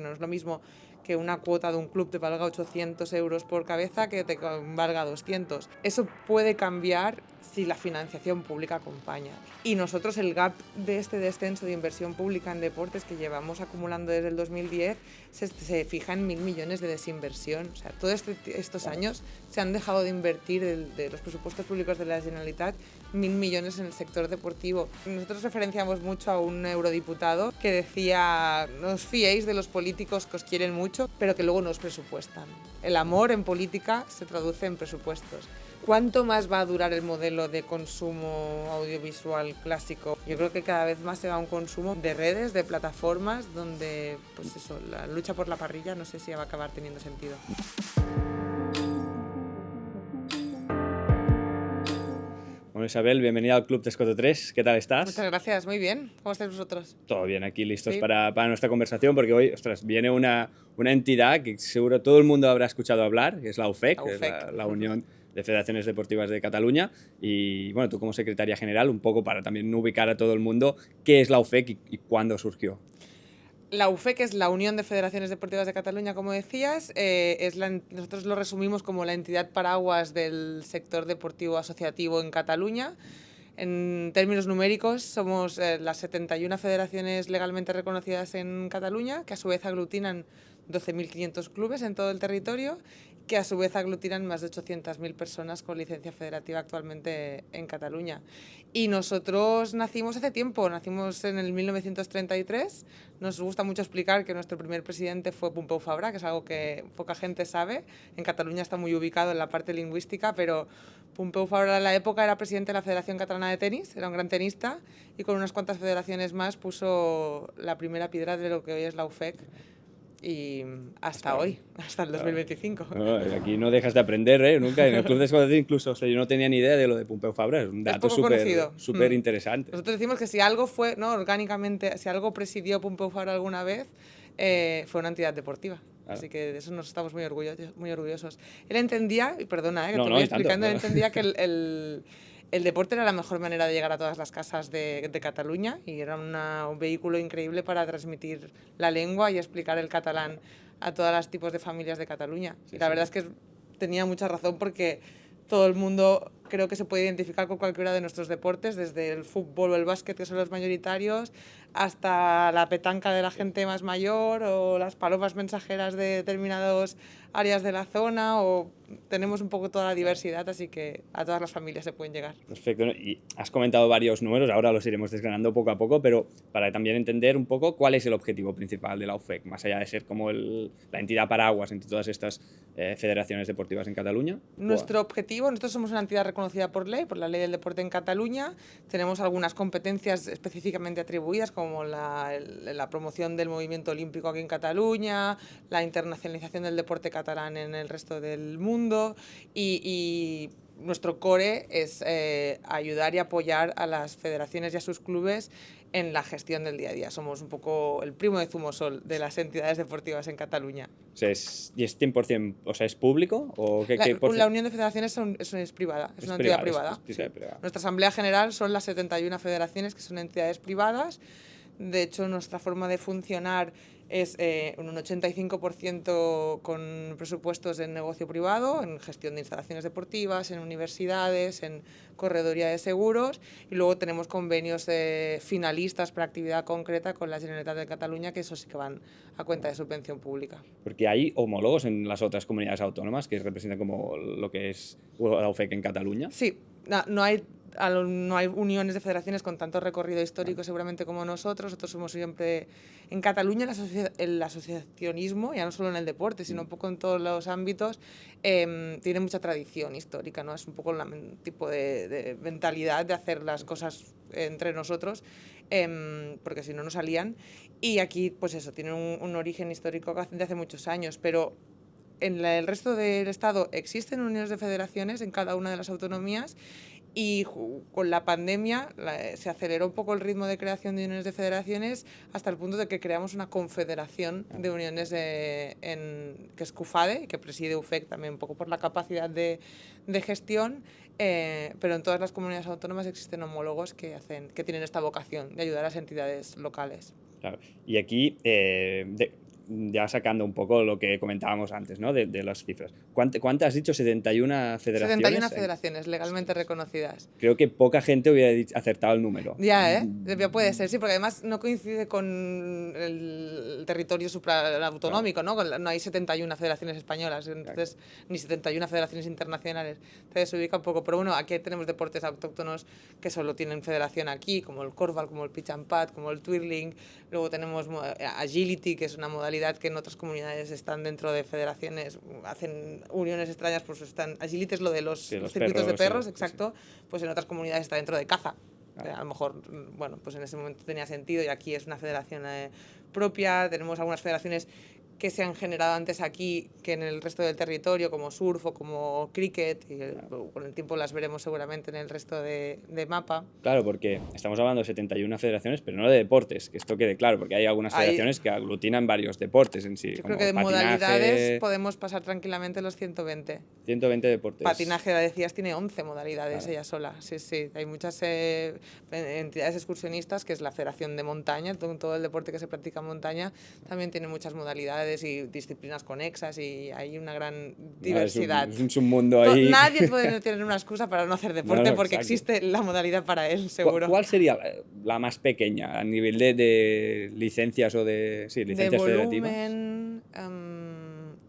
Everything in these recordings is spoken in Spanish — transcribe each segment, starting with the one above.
no es lo mismo que una cuota de un club te valga 800 euros por cabeza que te valga 200. Eso puede cambiar si la financiación pública acompaña. Y nosotros el gap de este descenso de inversión pública en deportes que llevamos acumulando desde el 2010 se fija en 1.000 millones de desinversión. O sea, todos estos años se han dejado de invertir de los presupuestos públicos de la Generalitat 1.000 millones en el sector deportivo. Nosotros referenciamos mucho a un eurodiputado que decía: no os fiéis de los políticos que os quieren mucho, pero que luego no os presupuestan. El amor en política se traduce en presupuestos. ¿Cuánto más va a durar el modelo de consumo audiovisual clásico? Yo creo que cada vez más se va a un consumo de redes, de plataformas, donde pues eso, la lucha por la parrilla no sé si va a acabar teniendo sentido. Bueno, Isabel, bienvenida al Club de Escoto 3. ¿Qué tal estás? Muchas gracias, muy bien. ¿Cómo estáis vosotros? Todo bien, aquí listos Sí. para nuestra conversación, porque hoy, ostras, viene una entidad que seguro todo el mundo habrá escuchado hablar, que es la UFEC, La que es UFEC. la Unión de Federaciones Deportivas de Cataluña. Y bueno, tú como secretaria general, un poco para también ubicar a todo el mundo, ¿qué es la UFEC y cuándo surgió? La UFEC es la Unión de Federaciones Deportivas de Cataluña, como decías. Nosotros lo resumimos como la entidad paraguas del sector deportivo asociativo en Cataluña. En términos numéricos, somos las 71 federaciones legalmente reconocidas en Cataluña, que a su vez aglutinan 12.500 clubes en todo el territorio, que a su vez aglutinan más de 800.000 personas con licencia federativa actualmente en Cataluña. Y nosotros nacimos hace tiempo, nacimos en el 1933. Nos gusta mucho explicar que nuestro primer presidente fue Pompeu Fabra, que es algo que poca gente sabe. En Cataluña está muy ubicado en la parte lingüística, pero Pompeu Fabra en la época era presidente de la Federación Catalana de Tenis, era un gran tenista, y con unas cuantas federaciones más puso la primera piedra de lo que hoy es la UFEC. Y hasta hoy, hasta el 2025. No, aquí no dejas de aprender, ¿eh? Nunca. En el Club de Escoto 3 incluso, o sea, yo no tenía ni idea de lo de Pompeu Fabra. Es un dato poco conocido. súper interesante. Nosotros decimos que si algo fue, ¿no?, orgánicamente, si algo presidió Pompeu Fabra alguna vez, fue una entidad deportiva. Claro. Así que de eso nos estamos muy orgullosos. Él entendía, y perdona, que No, te no, voy y tanto, explicando, él no. entendía que el deporte era la mejor manera de llegar a todas las casas de Cataluña, y era un vehículo increíble para transmitir la lengua y explicar el catalán a todos los tipos de familias de Cataluña. Sí, y la verdad es que tenía mucha razón, porque todo el mundo creo que se puede identificar con cualquiera de nuestros deportes, desde el fútbol o el básquet, que son los mayoritarios, hasta la petanca de la gente más mayor, o las palomas mensajeras de determinadas áreas de la zona, o tenemos un poco toda la diversidad, así que a todas las familias se pueden llegar. Perfecto. Y has comentado varios números, ahora los iremos desgranando poco a poco, pero para también entender un poco cuál es el objetivo principal de la UFEC, más allá de ser como la entidad paraguas entre todas estas federaciones deportivas en Cataluña. Nuestro objetivo, nosotros somos una entidad reconocida por ley, por la Ley del Deporte en Cataluña. Tenemos algunas competencias específicamente atribuidas, como la promoción del movimiento olímpico aquí en Cataluña, la internacionalización del deporte catalán en el resto del mundo, y nuestro core es ayudar y apoyar a las federaciones y a sus clubes en la gestión del día a día. Somos un poco el primo de Zumosol de las entidades deportivas en Cataluña. O sea, ¿y es 100%, o sea, es público? ¿O la Unión de Federaciones es privada, es una entidad privada. Privada. Nuestra Asamblea General son las 71 federaciones, que son entidades privadas. De hecho, nuestra forma de funcionar es un 85% con presupuestos en negocio privado, en gestión de instalaciones deportivas, en universidades, en corredoría de seguros, y luego tenemos convenios finalistas para actividad concreta con la Generalitat de Cataluña, que eso sí que van a cuenta de subvención pública. Porque hay homólogos en las otras comunidades autónomas que representan como lo que es la UFEC en Cataluña. Sí, no hay uniones de federaciones con tanto recorrido histórico seguramente como nosotros. Nosotros somos siempre en Cataluña, el asociacionismo, ya no solo en el deporte, sino un poco en todos los ámbitos, tiene mucha tradición histórica, ¿no? Es un poco el tipo de mentalidad de hacer las cosas entre nosotros, porque si no, no salían. Y aquí, pues eso, tiene un origen histórico de hace muchos años, pero en el resto del Estado existen uniones de federaciones en cada una de las autonomías, y con la pandemia se aceleró un poco el ritmo de creación de uniones de federaciones, hasta el punto de que creamos una confederación de uniones que es CUFADE, que preside UFEC también un poco por la capacidad de gestión, pero en todas las comunidades autónomas existen homólogos que tienen esta vocación de ayudar a las entidades locales. Claro. Y aquí, ya sacando un poco lo que comentábamos antes, ¿no? De las cifras. ¿Cuántas has dicho? 71 federaciones. 71 federaciones legalmente reconocidas. Creo que poca gente hubiera acertado el número. Ya, ¿eh? Ya puede ser, sí, porque además no coincide con el territorio supraautonómico, ¿no? No hay 71 federaciones españolas, entonces, ni 71 federaciones internacionales. Entonces se ubica un poco. Pero bueno, aquí tenemos deportes autóctonos que solo tienen federación aquí, como el korfball, como el pitch and pad, como el twirling. Luego tenemos agility, que es una modalidad que en otras comunidades están dentro de federaciones, hacen uniones extrañas, pues están... Agility es lo de los circuitos de perros, exacto, pues en otras comunidades está dentro de caza. A lo mejor, bueno, pues en ese momento tenía sentido y aquí es una federación propia. Tenemos algunas federaciones que se han generado antes aquí que en el resto del territorio, como surf o como cricket, y con el tiempo las veremos seguramente en el resto de mapa. Claro, porque estamos hablando de 71 federaciones, pero no de deportes, que esto quede claro, porque hay algunas federaciones que aglutinan varios deportes en sí. Yo como creo que de patinaje, modalidades podemos pasar tranquilamente los 120. 120 deportes. Patinaje, la decías, tiene 11 modalidades ella sola. Sí, sí. Hay muchas entidades excursionistas, que es la Federación de Montaña, todo el deporte que se practica en montaña, también tiene muchas modalidades y disciplinas conexas y hay una gran diversidad. Es un mundo ahí. Nadie puede tener una excusa para no hacer deporte porque exacto. existe la modalidad para él, seguro. ¿Cuál sería la más pequeña a nivel de licencias o de licencias de federativas? volumen,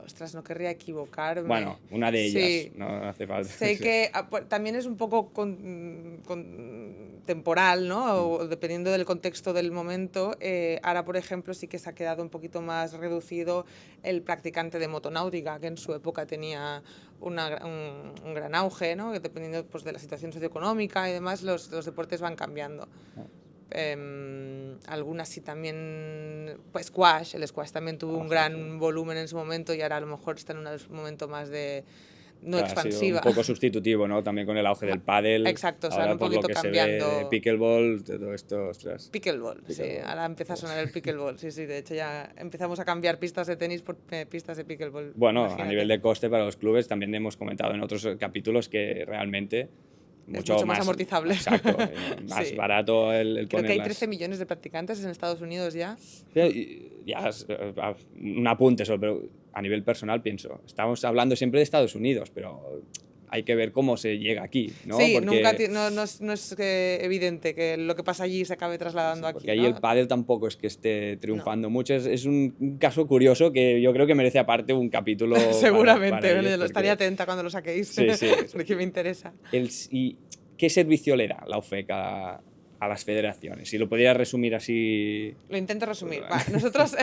ostras, no querría equivocarme. Bueno, una de ellas, sí. no hace falta. Sé que también es un poco temporal, ¿no? O dependiendo del contexto del momento. Ahora, por ejemplo, sí que se ha quedado un poquito más reducido el practicante de motonáutica, que en su época tenía un gran auge, ¿no? Que dependiendo pues, de la situación socioeconómica y demás, los deportes van cambiando. Algunas sí también, pues squash, el squash también tuvo un gran volumen en su momento y ahora a lo mejor está en un momento más de no expansiva. Ha sido un poco sustitutivo, ¿no? También con el auge del pádel. Exacto, o sea, un poquito cambiando. Se ve de pickleball, todo esto, ostras. Pickleball, sí, ahora empieza a sonar el pickleball, sí, de hecho ya empezamos a cambiar pistas de tenis por pistas de pickleball. Bueno, imagínate. A nivel de coste para los clubes también hemos comentado en otros capítulos que realmente mucho más amortizable. Exacto, más barato el Creo que hay 13 millones de practicantes en Estados Unidos ya. Ya, un apunte solo, pero a nivel personal pienso, estamos hablando siempre de Estados Unidos, pero hay que ver cómo se llega aquí, ¿no? Sí, porque no es evidente que lo que pasa allí se acabe trasladando aquí. Porque allí el pádel tampoco es que esté triunfando mucho, es un caso curioso que yo creo que merece aparte un capítulo. Seguramente, yo estaría atenta cuando lo saquéis, sí, porque me interesa. ¿Y qué servicio le da la UFEC a las federaciones? Si lo pudieras resumir así. Lo intento resumir. Nosotros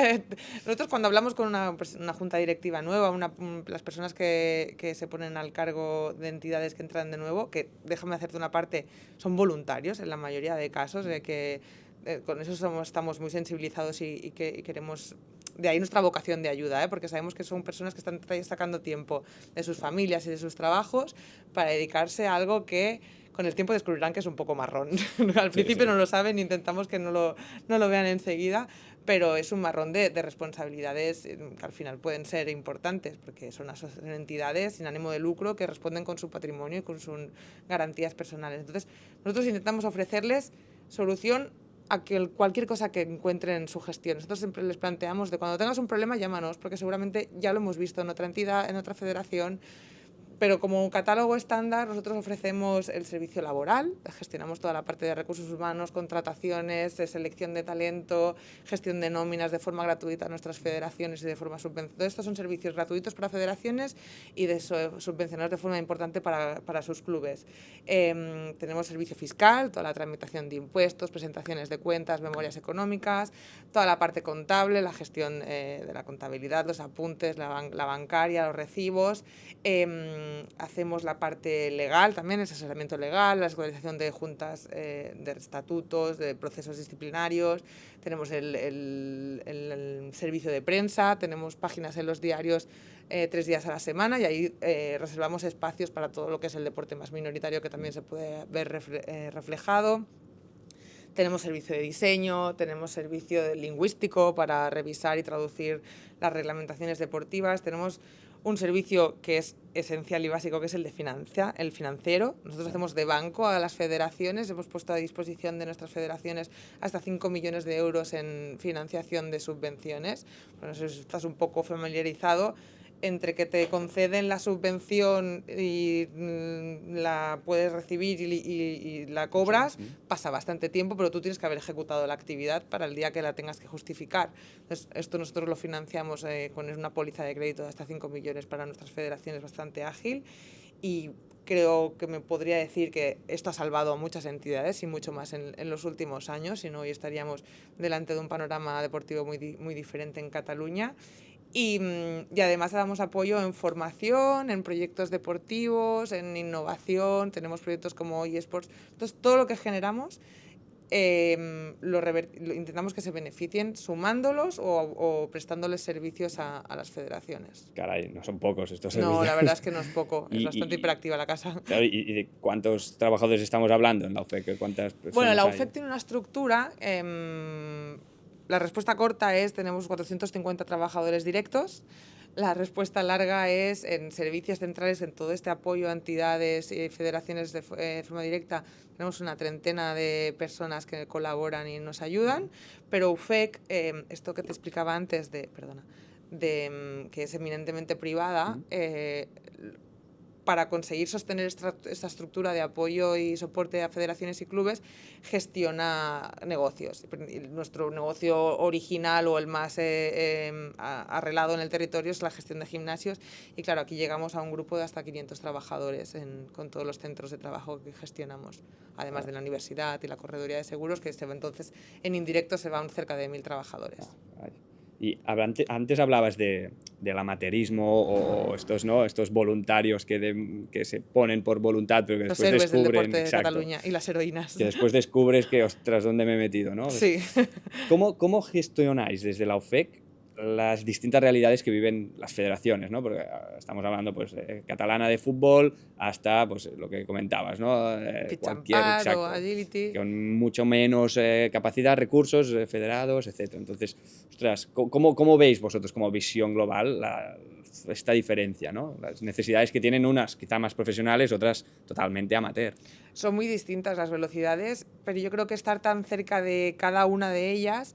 cuando hablamos con una junta directiva nueva, las personas que se ponen al cargo de entidades que entran de nuevo, que déjame hacerte una parte, son voluntarios en la mayoría de casos, que con eso estamos muy sensibilizados y queremos... De ahí nuestra vocación de ayuda, porque sabemos que son personas que están sacando tiempo de sus familias y de sus trabajos para dedicarse a algo que con el tiempo descubrirán que es un poco marrón. Al principio no lo saben, intentamos que no lo vean enseguida, pero es un marrón de responsabilidades que al final pueden ser importantes, porque son entidades sin ánimo de lucro que responden con su patrimonio y con sus garantías personales. Entonces, nosotros intentamos ofrecerles solución a cualquier cosa que encuentren en su gestión. Nosotros siempre les planteamos de cuando tengas un problema, llámanos, porque seguramente ya lo hemos visto en otra entidad, en otra federación, pero como catálogo estándar nosotros ofrecemos el servicio laboral, gestionamos toda la parte de recursos humanos, contrataciones, de selección de talento, gestión de nóminas de forma gratuita a nuestras federaciones y de forma subvencionada. Todo esto son servicios gratuitos para federaciones y subvencionados de forma importante para sus clubes. Tenemos servicio fiscal, toda la tramitación de impuestos, presentaciones de cuentas, memorias económicas, toda la parte contable, la gestión de la contabilidad, los apuntes, la bancaria, los recibos. Hacemos la parte legal también, el asesoramiento legal, la escolarización de juntas de estatutos, de procesos disciplinarios, tenemos el servicio de prensa, tenemos páginas en los diarios 3 días a la semana y ahí reservamos espacios para todo lo que es el deporte más minoritario que también se puede ver reflejado. Tenemos servicio de diseño, tenemos servicio lingüístico para revisar y traducir las reglamentaciones deportivas, tenemos un servicio que es esencial y básico, que es el de el financiero. Nosotros hacemos de banco a las federaciones, hemos puesto a disposición de nuestras federaciones hasta 5 millones de euros en financiación de subvenciones. Bueno, si estás un poco familiarizado, entre que te conceden la subvención y la puedes recibir y la cobras, pasa bastante tiempo, pero tú tienes que haber ejecutado la actividad para el día que la tengas que justificar. Entonces, esto nosotros lo financiamos con una póliza de crédito de hasta 5 millones para nuestras federaciones, bastante ágil, y creo que me podría decir que esto ha salvado a muchas entidades y mucho más en los últimos años, si no hoy estaríamos delante de un panorama deportivo muy diferente en Cataluña. Y además damos apoyo en formación, en proyectos deportivos, en innovación, tenemos proyectos como eSports. Entonces, todo lo que generamos lo intentamos que se beneficien sumándolos o prestándoles servicios a las federaciones. Caray, no son pocos estos No, servicios. la verdad es que no es poco, es bastante hiperactiva la casa. Claro, ¿y de cuántos trabajadores estamos hablando en la UFEC? ¿Cuántas personas Bueno, la hay? UFEC tiene una estructura. La respuesta corta es tenemos 450 trabajadores directos. La respuesta larga es en servicios centrales, en todo este apoyo a entidades y federaciones de forma directa. Tenemos una treintena de personas que colaboran y nos ayudan, pero UFEC, esto que te explicaba antes que es eminentemente privada, para conseguir sostener esta estructura de apoyo y soporte a federaciones y clubes, gestiona negocios. Nuestro negocio original o el más arreglado en el territorio es la gestión de gimnasios, y claro, aquí llegamos a un grupo de hasta 500 trabajadores con todos los centros de trabajo que gestionamos, además de la universidad y la correduría de seguros, que entonces en indirecto se van cerca de 1.000 trabajadores. Y antes hablabas del amateurismo o estos voluntarios que se ponen por voluntad, pero que Los después héroes descubren... del deporte de exacto, Cataluña y las heroínas. que después descubres que, ostras, ¿dónde me he metido? ¿No? Sí. ¿Cómo gestionáis desde la UFEC las distintas realidades que viven las federaciones, ¿no? Porque estamos hablando pues, catalana de fútbol hasta pues, lo que comentabas, ¿no? Pitch and Cualquier, pad exacto, o agility. con mucho menos capacidad, recursos, federados, etc. Entonces, ostras, ¿cómo veis vosotros como visión global esta diferencia, ¿no? Las necesidades que tienen unas quizá más profesionales, otras totalmente amateur. Son muy distintas las velocidades, pero yo creo que estar tan cerca de cada una de ellas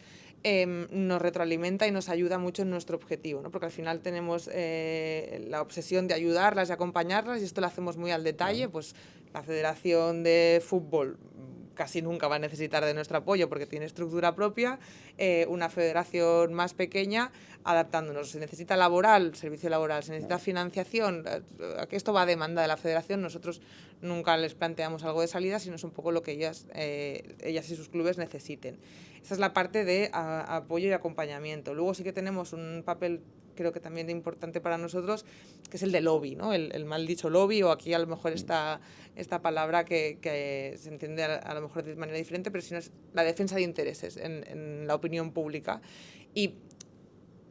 nos retroalimenta y nos ayuda mucho en nuestro objetivo, ¿no? Porque al final tenemos la obsesión de ayudarlas y acompañarlas, y esto lo hacemos muy al detalle. Pues la Federación de Fútbol casi nunca va a necesitar de nuestro apoyo porque tiene estructura propia. Una federación más pequeña, adaptándonos. Se necesita servicio laboral, se necesita financiación. Esto va a demanda de la federación. Nosotros nunca les planteamos algo de salida, sino es un poco lo que ellas y sus clubes necesiten. Esa es la parte de apoyo y acompañamiento. Luego sí que tenemos un papel, creo que también importante para nosotros, que es el de lobby, ¿no? El mal dicho lobby, o aquí a lo mejor esta palabra que se entiende a lo mejor de manera diferente, pero si no es la defensa de intereses en la opinión pública. Y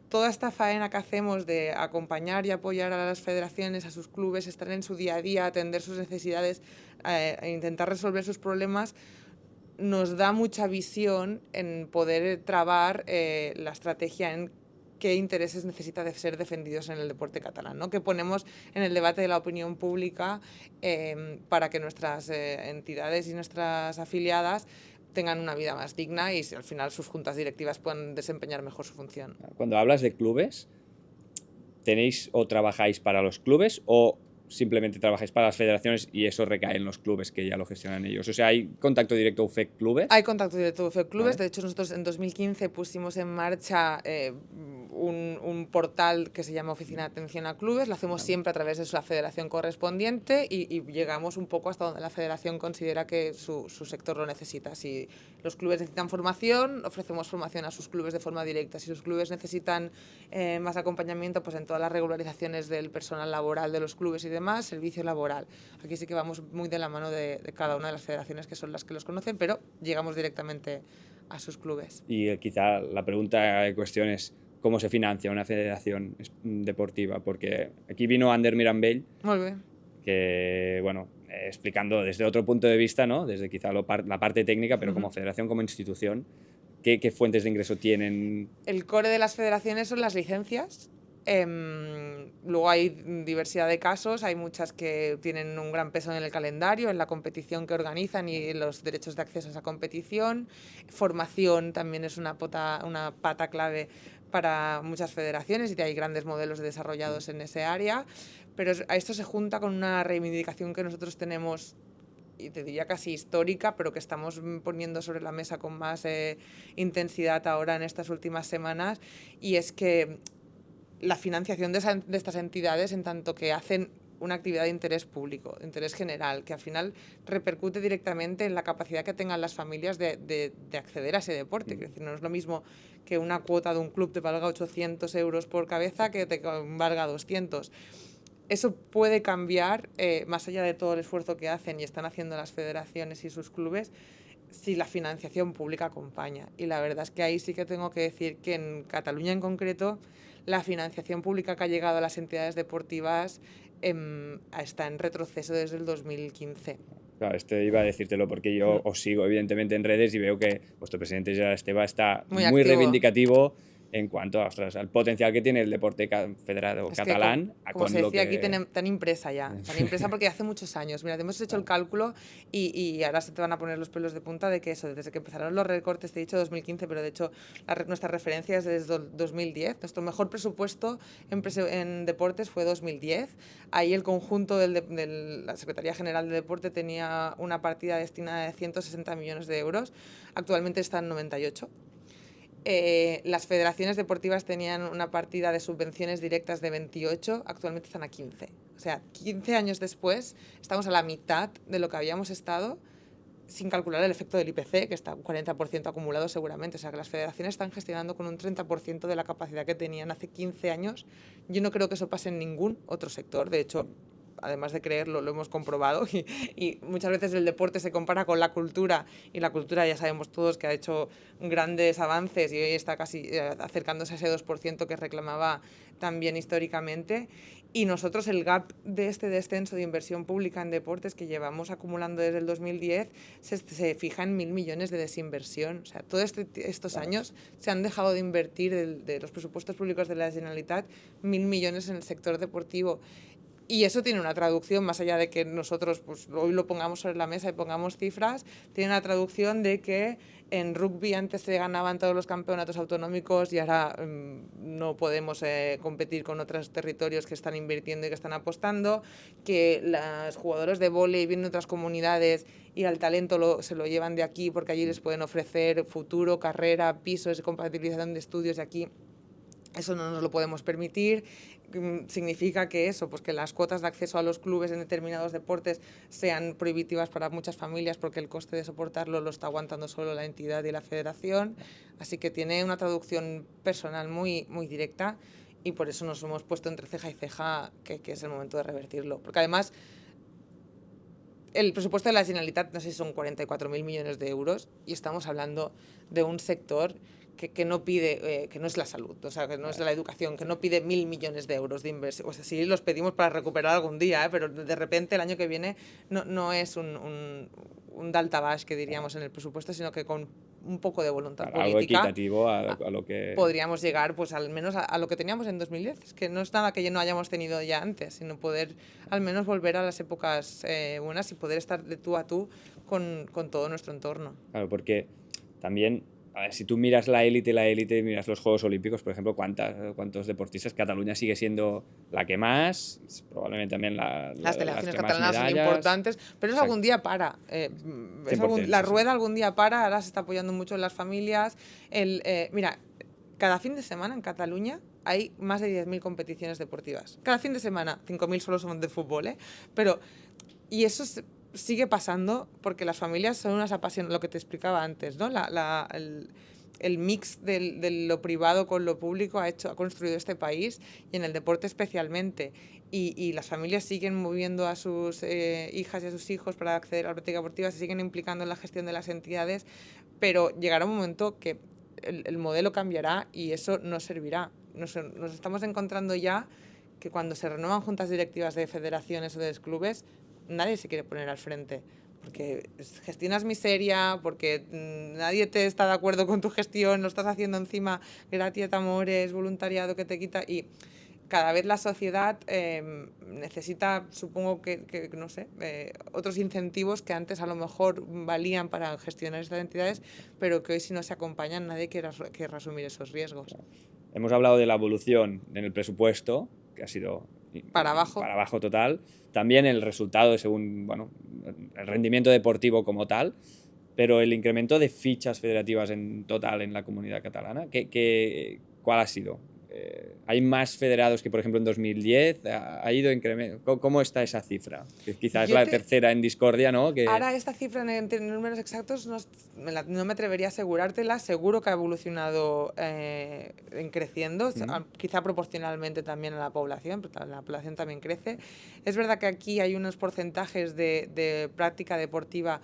toda esta faena que hacemos de acompañar y apoyar a las federaciones, a sus clubes, estar en su día a día, atender sus necesidades, e intentar resolver sus problemas, nos da mucha visión en poder trabar la estrategia en qué intereses necesita de ser defendidos en el deporte catalán, ¿no? Que ponemos en el debate de la opinión pública para que nuestras entidades y nuestras afiliadas tengan una vida más digna y al final sus juntas directivas puedan desempeñar mejor su función. Cuando hablas de clubes, ¿tenéis o trabajáis para los clubes o simplemente trabajáis para las federaciones y eso recae en los clubes que ya lo gestionan ellos? O sea, ¿hay contacto directo UFEC clubes? Hay contacto directo UFEC clubes. Vale. De hecho, nosotros en 2015 pusimos en marcha un portal que se llama Oficina de Atención a Clubes. Lo hacemos siempre a través de la federación correspondiente y llegamos un poco hasta donde la federación considera que su sector lo necesita. Si los clubes necesitan formación, ofrecemos formación a sus clubes de forma directa. Si sus clubes necesitan más acompañamiento, pues en todas las regularizaciones del personal laboral de los clubes y demás, servicio laboral. Aquí sí que vamos muy de la mano de cada una de las federaciones, que son las que los conocen, pero llegamos directamente a sus clubes. Y quizá la pregunta en cuestión es cómo se financia una federación deportiva, porque aquí vino Ander Mirambell, Muy bien. que bueno, explicando desde otro punto de vista, ¿no? Desde quizá la parte técnica, pero como federación, como institución, ¿qué fuentes de ingreso tienen? El core de las federaciones son las licencias. Luego hay diversidad de casos, hay muchas que tienen un gran peso en el calendario, en la competición que organizan y en los derechos de acceso a esa competición. Formación también es una pata clave para muchas federaciones y hay grandes modelos desarrollados en ese área, pero a esto se junta con una reivindicación que nosotros tenemos, y te diría casi histórica, pero que estamos poniendo sobre la mesa con más intensidad ahora en estas últimas semanas, y es que la financiación de estas entidades, en tanto que hacen una actividad de interés público, de interés general, que al final repercute directamente en la capacidad que tengan las familias de acceder a ese deporte. Es decir, no es lo mismo que una cuota de un club te valga 800 euros por cabeza que te valga 200. Eso puede cambiar, más allá de todo el esfuerzo que hacen y están haciendo las federaciones y sus clubes, si la financiación pública acompaña. Y la verdad es que ahí sí que tengo que decir que en Cataluña en concreto, la financiación pública que ha llegado a las entidades deportivas está en retroceso desde el 2015. Claro, iba a decírtelo porque yo os sigo evidentemente en redes y veo que vuestro presidente Gerard Esteba está muy reivindicativo en cuanto al potencial que tiene el deporte federado catalán. Como se decía aquí, tan impresa ya, tan impresa porque hace muchos años. Mira, te hemos hecho el cálculo y ahora se te van a poner los pelos de punta de que eso, desde que empezaron los recortes, te he dicho 2015, pero de hecho nuestra referencia es desde 2010. Nuestro mejor presupuesto en deportes fue 2010. Ahí el conjunto de la Secretaría General de Deporte tenía una partida destinada de 160 millones de euros. Actualmente está en 98. Las federaciones deportivas tenían una partida de subvenciones directas de 28, actualmente están a 15. O sea, 15 años después estamos a la mitad de lo que habíamos estado, sin calcular el efecto del IPC, que está un 40% acumulado seguramente. O sea, que las federaciones están gestionando con un 30% de la capacidad que tenían hace 15 años. Yo no creo que eso pase en ningún otro sector. De hecho, además de creerlo, lo hemos comprobado y muchas veces el deporte se compara con la cultura y la cultura ya sabemos todos que ha hecho grandes avances y hoy está casi acercándose a ese 2% que reclamaba también históricamente, y nosotros el gap de este descenso de inversión pública en deportes que llevamos acumulando desde el 2010 se fija en 1.000 millones de desinversión. O sea, todos estos años se han dejado de invertir de los presupuestos públicos de la Generalitat 1.000 millones en el sector deportivo. Y eso tiene una traducción, más allá de que nosotros pues, hoy lo pongamos sobre la mesa y pongamos cifras, tiene una traducción de que en rugby antes se ganaban todos los campeonatos autonómicos y ahora no podemos competir con otros territorios que están invirtiendo y que están apostando, que los jugadores de vóley vienen de otras comunidades y al talento se lo llevan de aquí porque allí les pueden ofrecer futuro, carrera, pisos, compatibilización de estudios, y aquí eso no nos lo podemos permitir. Significa que eso, pues que las cuotas de acceso a los clubes en determinados deportes sean prohibitivas para muchas familias porque el coste de soportarlo lo está aguantando solo la entidad y la federación. Así que tiene una traducción personal muy, muy directa, y por eso nos hemos puesto entre ceja y ceja que es el momento de revertirlo. Porque además el presupuesto de la Generalitat, no sé si son 44.000 millones de euros, y estamos hablando de un sector que no pide, que no es la salud, o sea, que no es la educación, que no pide 1.000 millones de euros de inversión. O sea, sí los pedimos para recuperar algún día, pero de repente el año que viene no es un daltabaix que diríamos en el presupuesto, sino que con un poco de voluntad política, algo equitativo a lo que podríamos llegar pues al menos a lo que teníamos en 2010. Es que no es nada que no hayamos tenido ya antes, sino poder al menos volver a las épocas buenas y poder estar de tú a tú con todo nuestro entorno. Claro, porque también, a ver, si tú miras la élite, miras los Juegos Olímpicos, por ejemplo, ¿cuántos deportistas? Cataluña sigue siendo la que más, probablemente también las delegaciones catalanas son importantes, pero eso algún día para. La rueda algún día para, ahora se está apoyando mucho en las familias. Mira, cada fin de semana en Cataluña hay más de 10.000 competiciones deportivas. Cada fin de semana, 5.000 solo son de fútbol, pero... Y eso sigue pasando porque las familias son unas apasionadas, lo que te explicaba antes, ¿no? El mix de lo privado con lo público ha construido este país, y en el deporte especialmente. Y las familias siguen moviendo a sus hijas y a sus hijos para acceder a la práctica deportiva, se siguen implicando en la gestión de las entidades, pero llegará un momento que el modelo cambiará y eso no servirá. Nos estamos encontrando ya que cuando se renuevan juntas directivas de federaciones o de clubes, nadie se quiere poner al frente. Porque gestionas miseria, porque nadie te está de acuerdo con tu gestión, lo estás haciendo encima gratis, amores, voluntariado que te quita, y cada vez la sociedad necesita, supongo que no sé, otros incentivos que antes a lo mejor valían para gestionar estas entidades, pero que hoy si no se acompañan nadie quiere asumir esos riesgos. Hemos hablado de la evolución en el presupuesto, que ha sido Para abajo total. También el resultado según, bueno, el rendimiento deportivo como tal, pero el incremento de fichas federativas en total en la comunidad catalana, ¿cuál ha sido? ¿Hay más federados que, por ejemplo, en 2010? ¿Ha ido incremento? ¿Cómo está esa cifra? Que quizás es la tercera en discordia, ¿no? Ahora esta cifra en números exactos no me atrevería a asegurártela. Seguro que ha evolucionado en creciendo, quizá proporcionalmente también a la población, pero la población también crece. Es verdad que aquí hay unos porcentajes de práctica deportiva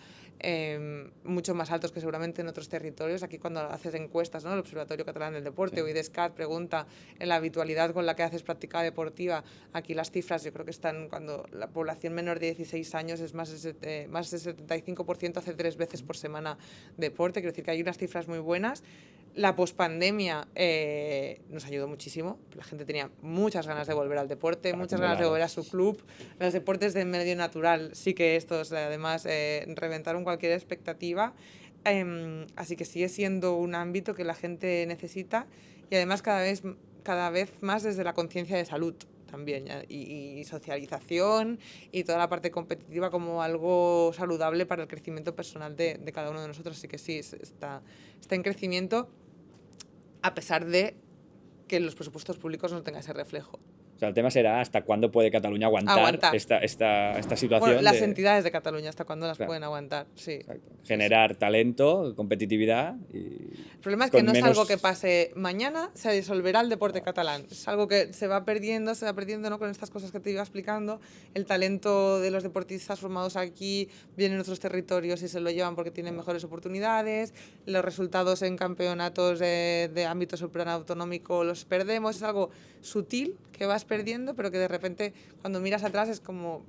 mucho más altos que seguramente en otros territorios. Aquí cuando haces encuestas, ¿no? El Observatorio Catalán del Deporte, o IDESCAT pregunta en la habitualidad con la que haces práctica deportiva. Aquí las cifras yo creo que están, cuando la población menor de 16 años es más del 75% hace 3 veces por semana deporte. Quiero decir que hay unas cifras muy buenas. La pospandemia nos ayudó muchísimo. La gente tenía muchas ganas de volver al deporte, muchas ganas de volver a su club. Los deportes de medio natural sí que estos además reventaron cualquier expectativa. Así que sigue siendo un ámbito que la gente necesita, y además cada vez más desde la conciencia de salud también, y socialización y toda la parte competitiva como algo saludable para el crecimiento personal de cada uno de nosotros. Así que sí, está en crecimiento, a pesar de que los presupuestos públicos no tengan ese reflejo. O sea, el tema será hasta cuándo puede Cataluña aguantar. Esta situación. Bueno, las entidades de Cataluña, hasta cuándo las pueden aguantar, sí. Exacto. Generar talento, competitividad. El problema es que no es algo que pase mañana, se disolverá el deporte catalán. Es algo que se va perdiendo, ¿no? Con estas cosas que te iba explicando. El talento de los deportistas formados aquí vienen en otros territorios y se lo llevan porque tienen mejores oportunidades. Los resultados en campeonatos de ámbito supraautonómico los perdemos. Es algo sutil que vas perdiendo, pero que de repente cuando miras atrás es como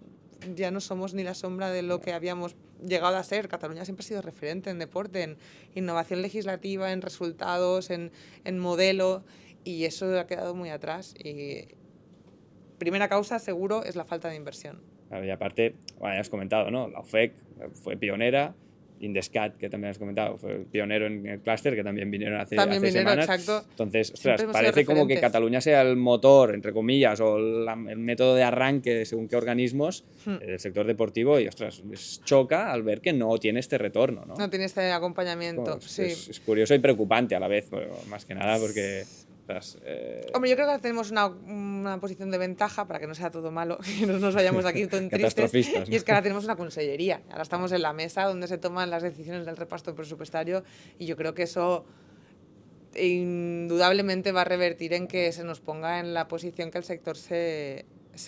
ya no somos ni la sombra de lo que habíamos llegado a ser. Cataluña siempre ha sido referente en deporte, en innovación legislativa, en resultados, en modelo, y eso ha quedado muy atrás. Y primera causa seguro es la falta de inversión. Claro, y aparte, bueno, ya has comentado, ¿no? La UFEC fue pionera. INDESCAT, que también has comentado, fue pionero en el clúster, que también vinieron hace semanas. Exacto. Entonces, ostras, parece como que Cataluña sea el motor, entre comillas, o el método de arranque de según qué organismos del sector deportivo, y ostras, les choca al ver que no tiene este retorno, ¿no? No tiene este acompañamiento, es curioso y preocupante a la vez, más que nada porque... Hombre, yo creo que tenemos una posición de ventaja, para que no sea todo malo, que no nos vayamos de aquí tan tristes, ¿no? Y es que ahora tenemos una consellería, ahora estamos en la mesa donde se toman las decisiones del reparto presupuestario, y yo creo que eso indudablemente va a revertir en que se nos ponga en la posición que el sector se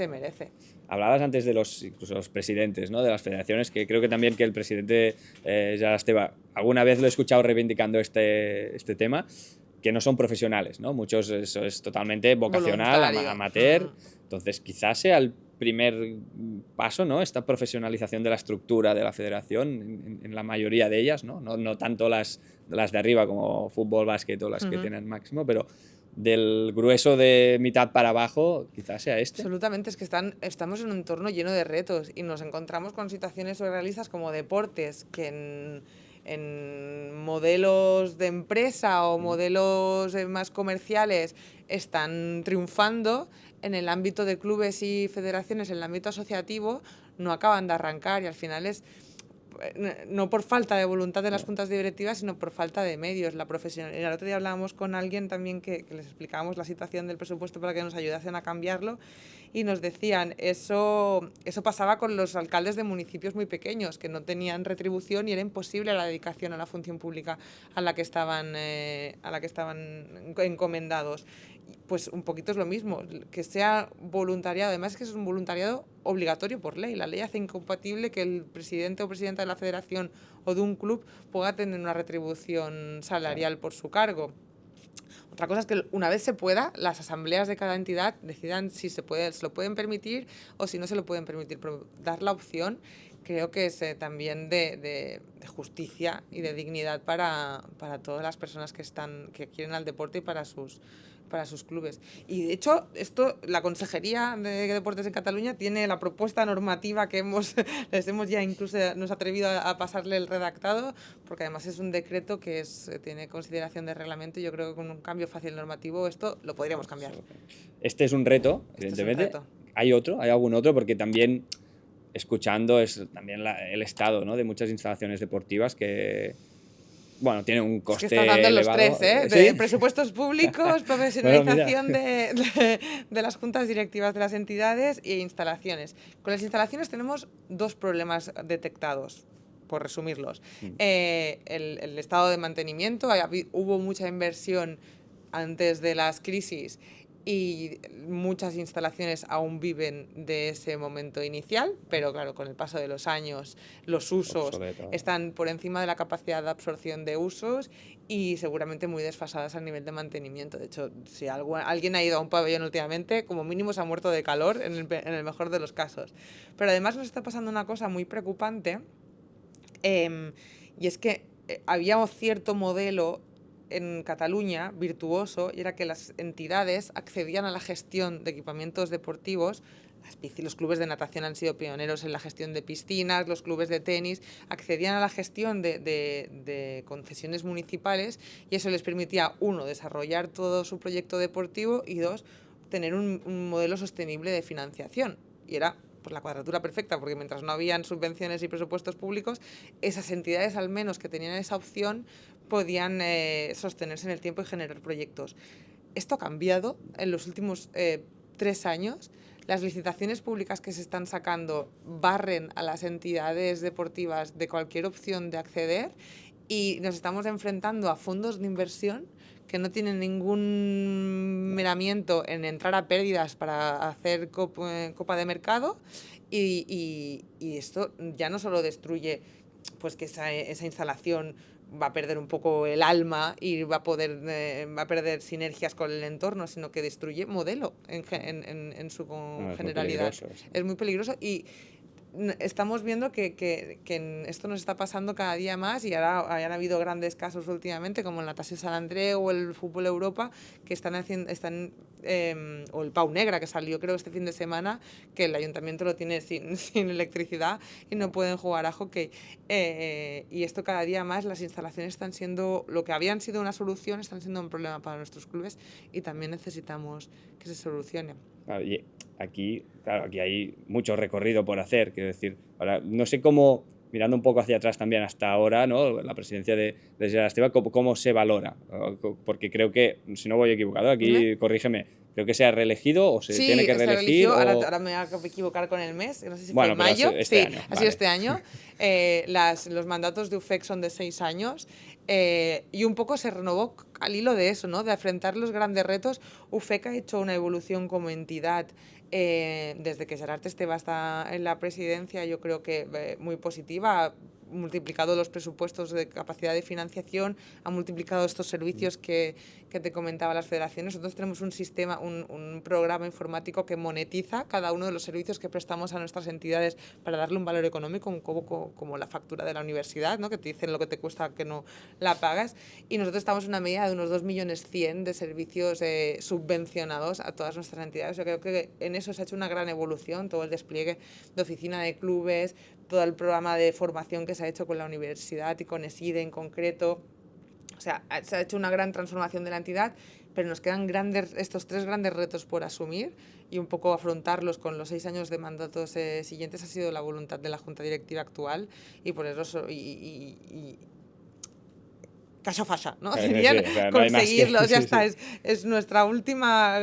merece. Hablabas antes de incluso los presidentes, ¿no? De las federaciones, que creo que también que el presidente Gerard Esteve, alguna vez lo he escuchado reivindicando este tema, que no son profesionales, ¿no? Muchos eso es totalmente vocacional, amateur. Entonces, quizás sea el primer paso, ¿no? Esta profesionalización de la estructura de la federación en la mayoría de ellas, ¿no? No tanto las de arriba como fútbol, básquet o las que tienen máximo, pero del grueso de mitad para abajo, quizás sea este. Absolutamente, es que estamos en un entorno lleno de retos y nos encontramos con situaciones surrealistas como deportes que en modelos de empresa o modelos más comerciales están triunfando. En el ámbito de clubes y federaciones, en el ámbito asociativo, no acaban de arrancar, y al final es no por falta de voluntad de las juntas directivas, sino por falta de medios. La profesionalidad. El otro día hablábamos con alguien también que les explicábamos la situación del presupuesto para que nos ayudasen a cambiarlo, y nos decían, eso pasaba con los alcaldes de municipios muy pequeños, que no tenían retribución y era imposible la dedicación a la función pública a la que estaban encomendados. Pues un poquito es lo mismo, que sea voluntariado. Además es que es un voluntariado obligatorio por ley. La ley hace incompatible que el presidente o presidenta de la federación o de un club pueda tener una retribución salarial por su cargo. Otra cosa es que una vez se pueda, las asambleas de cada entidad decidan si se lo pueden permitir o si no se lo pueden permitir. Pero dar la opción creo que es también de justicia y de dignidad para todas las personas que quieren al deporte y para sus clubes. Y de hecho, la Consejería de Deportes en Cataluña tiene la propuesta normativa que les hemos ya incluso nos atrevido a pasarle el redactado, porque además es un decreto que tiene consideración de reglamento y yo creo que con un cambio fácil normativo esto lo podríamos cambiar. Este es un reto, evidentemente. Es un reto. ¿Hay algún otro? Porque también escuchando es también el estado, ¿no?, de muchas instalaciones deportivas que, bueno, tienen un coste elevado. Es que estás dando elevado. los tres, ¿eh? ¿Sí? Presupuestos públicos, profesionalización de las juntas directivas de las entidades e instalaciones. Con las instalaciones tenemos 2 problemas detectados, por resumirlos. El estado de mantenimiento, hubo mucha inversión antes de las crisis y muchas instalaciones aún viven de ese momento inicial, pero claro, con el paso de los años los usos están por encima de la capacidad de absorción de usos y seguramente muy desfasadas a nivel de mantenimiento. De hecho, si alguien ha ido a un pabellón últimamente, como mínimo se ha muerto de calor en el mejor de los casos. Pero además nos está pasando una cosa muy preocupante, y es que había un cierto modelo en Cataluña virtuoso, y era que las entidades accedían a la gestión de equipamientos deportivos. Los clubes de natación han sido pioneros en la gestión de piscinas, los clubes de tenis accedían a la gestión de concesiones municipales y eso les permitía, 1, desarrollar todo su proyecto deportivo y 2, tener un modelo sostenible de financiación. Y era pues la cuadratura perfecta, porque mientras no habían subvenciones y presupuestos públicos, esas entidades al menos que tenían esa opción podían sostenerse en el tiempo y generar proyectos. Esto ha cambiado en los últimos 3 años. Las licitaciones públicas que se están sacando barren a las entidades deportivas de cualquier opción de acceder y nos estamos enfrentando a fondos de inversión que no tienen ningún miramiento en entrar a pérdidas para hacer copa de mercado y esto ya no solo destruye pues que esa instalación va a perder un poco el alma y va a perder sinergias con el entorno, sino que destruye modelo en su generalidad. Es muy peligroso y estamos viendo que esto nos está pasando cada día más y ahora han habido grandes casos últimamente como el Natació Sant Andreu o el Fútbol Europa que están o el Pau Negra que salió creo este fin de semana que el ayuntamiento lo tiene sin electricidad y no pueden jugar a hockey y esto cada día más las instalaciones están siendo lo que habían sido una solución están siendo un problema para nuestros clubes y también necesitamos que se solucione. Aquí hay mucho recorrido por hacer, quiero decir, ahora no sé cómo, mirando un poco hacia atrás también hasta ahora, ¿no?, la presidencia de Gerard Esteva, cómo se valora, porque creo que, si no voy equivocado, aquí corrígeme, creo que se ha reelegido o se tiene que reelegir. Ahora me voy a equivocar con el mes, no sé si fue en mayo. Ha sido este año. Los mandatos de UFEC son de 6 años y un poco se renovó al hilo de eso, ¿no?, de afrontar los grandes retos. UFEC ha hecho una evolución como entidad desde que Gerard Esteva está en la presidencia, yo creo que muy positiva. Ha multiplicado los presupuestos de capacidad de financiación, ha multiplicado estos servicios que te comentaba las federaciones. Nosotros tenemos un sistema, un programa informático que monetiza cada uno de los servicios que prestamos a nuestras entidades para darle un valor económico, como la factura de la universidad, ¿no?, que te dicen lo que te cuesta que no la pagas. Y nosotros estamos en una medida de unos 2,1 millones de servicios subvencionados a todas nuestras entidades. Yo creo que en eso se ha hecho una gran evolución, todo el despliegue de oficina de clubes, todo el programa de formación que se ha hecho con la universidad y con ESIDE en concreto. O sea, se ha hecho una gran transformación de la entidad, pero nos quedan estos 3 grandes retos por asumir y un poco afrontarlos con los 6 años de mandatos siguientes ha sido la voluntad de la Junta Directiva actual y por eso caso falla, ¿no? Serían conseguirlos, ya está. Es nuestra última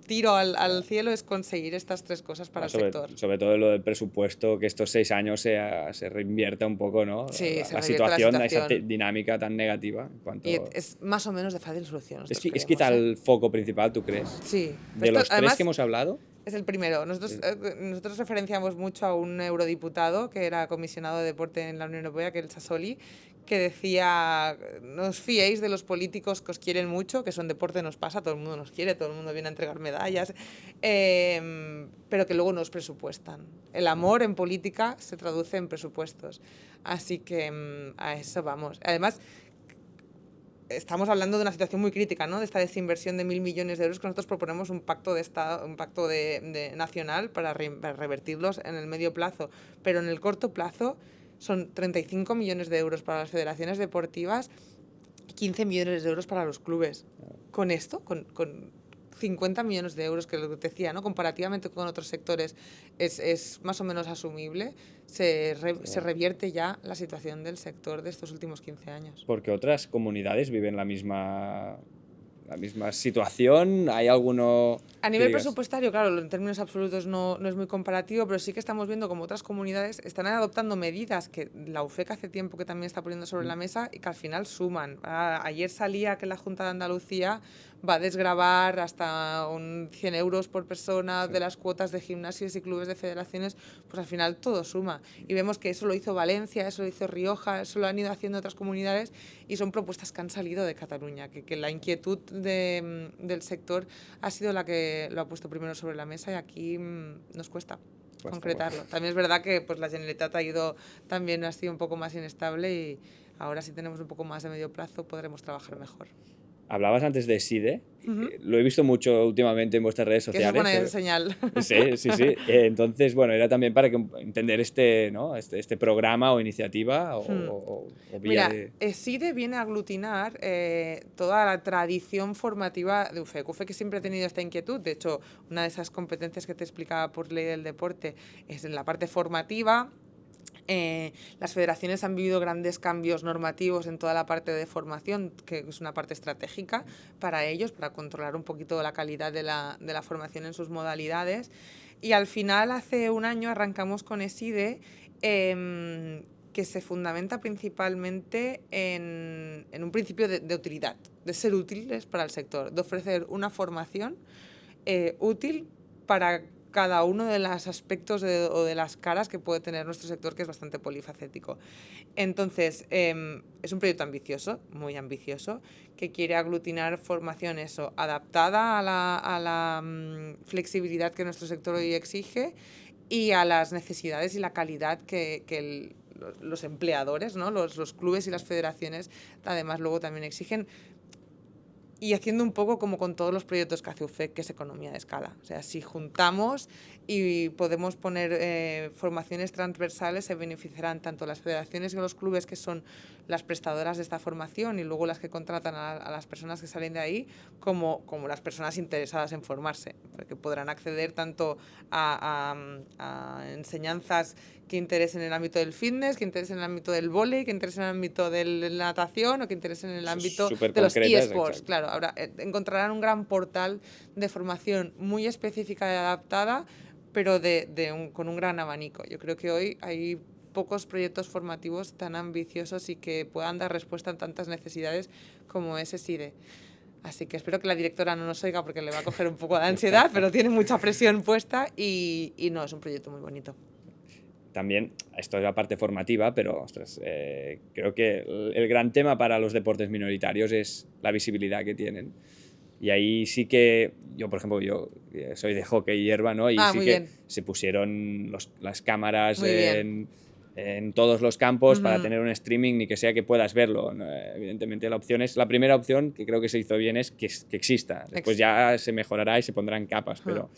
tiro al cielo, es conseguir estas 3 cosas para el sector. Sobre todo lo del presupuesto, que estos 6 años se reinvierta un poco, ¿no? Sí, la situación, esa dinámica tan negativa. Y es más o menos de fácil solución. Es quizá el foco principal, ¿tú crees? Sí. De los 3 que hemos hablado. Es el primero. Nosotros referenciamos mucho a un eurodiputado que era comisionado de deporte en la Unión Europea, que es el Sassoli, que decía, no os fiéis de los políticos que os quieren mucho, que eso en deporte nos pasa, todo el mundo nos quiere, todo el mundo viene a entregar medallas, pero que luego no os presupuestan. El amor en política se traduce en presupuestos. Así que a eso vamos. Además, estamos hablando de una situación muy crítica, ¿no? De esta desinversión de 1.000 millones de euros que nosotros proponemos un pacto de Estado, un pacto nacional para revertirlos en el medio plazo. Pero en el corto plazo son 35 millones de euros para las federaciones deportivas y 15 millones de euros para los clubes. Con esto, con 50 millones de euros, que lo que te decía, ¿no? Comparativamente con otros sectores es más o menos asumible, se revierte ya la situación del sector de estos últimos 15 años. Porque otras comunidades viven la misma situación. ¿Hay alguno A que nivel digas? presupuestario, claro, en términos absolutos no es muy comparativo, pero sí que estamos viendo como otras comunidades están adoptando medidas que la UFEC hace tiempo que también está poniendo sobre la mesa y que al final suman. Ayer salía que la Junta de Andalucía va a desgravar hasta 100 euros por persona de las cuotas de gimnasios y clubes de federaciones, pues al final todo suma. Y vemos que eso lo hizo Valencia, eso lo hizo Rioja, eso lo han ido haciendo otras comunidades y son propuestas que han salido de Cataluña, que la inquietud del sector ha sido la que lo ha puesto primero sobre la mesa y aquí nos cuesta concretarlo. Bueno. También es verdad que pues, la Generalitat ha ido también ha sido un poco más inestable y ahora si tenemos un poco más de medio plazo podremos trabajar mejor. Hablabas antes de SIDE, lo he visto mucho últimamente en vuestras redes Que eso es sociales. buena señal. Sí. Entonces, bueno, era también para entender este programa o iniciativa o vía Mira, de... SIDE viene a aglutinar toda la tradición formativa de UFEC. UFEC siempre ha tenido esta inquietud. De hecho, una de esas competencias que te explicaba por ley del deporte es en la parte formativa. Las federaciones han vivido grandes cambios normativos en toda la parte de formación, que es una parte estratégica para ellos, para controlar un poquito la calidad de la formación en sus modalidades. Y al final, hace un año, arrancamos con ESIDE, que se fundamenta principalmente en un principio de utilidad, de ser útiles para el sector, de ofrecer una formación útil para cada uno de los aspectos o de las caras que puede tener nuestro sector, que es bastante polifacético. Entonces, es un proyecto ambicioso, muy ambicioso, que quiere aglutinar formación adaptada a la flexibilidad que nuestro sector hoy exige y a las necesidades y la calidad que los empleadores, ¿no? los clubes y las federaciones, además, luego también exigen. Y haciendo un poco como con todos los proyectos que hace UFEC, que es economía de escala. O sea, si juntamos y podemos poner formaciones transversales, se beneficiarán tanto las federaciones y los clubes, que son las prestadoras de esta formación, y luego las que contratan a las personas que salen de ahí, como las personas interesadas en formarse, porque podrán acceder tanto a enseñanzas que interesen en el ámbito del fitness, que interesen en el ámbito del vóley, que interesen en el ámbito de la natación o que interesen en el ámbito de los eSports. Claro, ahora encontrarán un gran portal de formación muy específica y adaptada, pero con un gran abanico. Yo creo que hoy hay pocos proyectos formativos tan ambiciosos y que puedan dar respuesta a tantas necesidades como ese SIDE. Así que espero que la directora no nos oiga porque le va a coger un poco de ansiedad, pero tiene mucha presión puesta y no, es un proyecto muy bonito. También, esto es la parte formativa, pero ostras, creo que el gran tema para los deportes minoritarios es la visibilidad que tienen. Y ahí sí que, yo por ejemplo, yo soy de hockey y hierba, ¿no? Y sí que bien. Se pusieron las cámaras en todos los campos para tener un streaming, ni que sea que puedas verlo. Evidentemente la primera opción que creo que se hizo bien es que exista. Después ya se mejorará y se pondrán capas, pero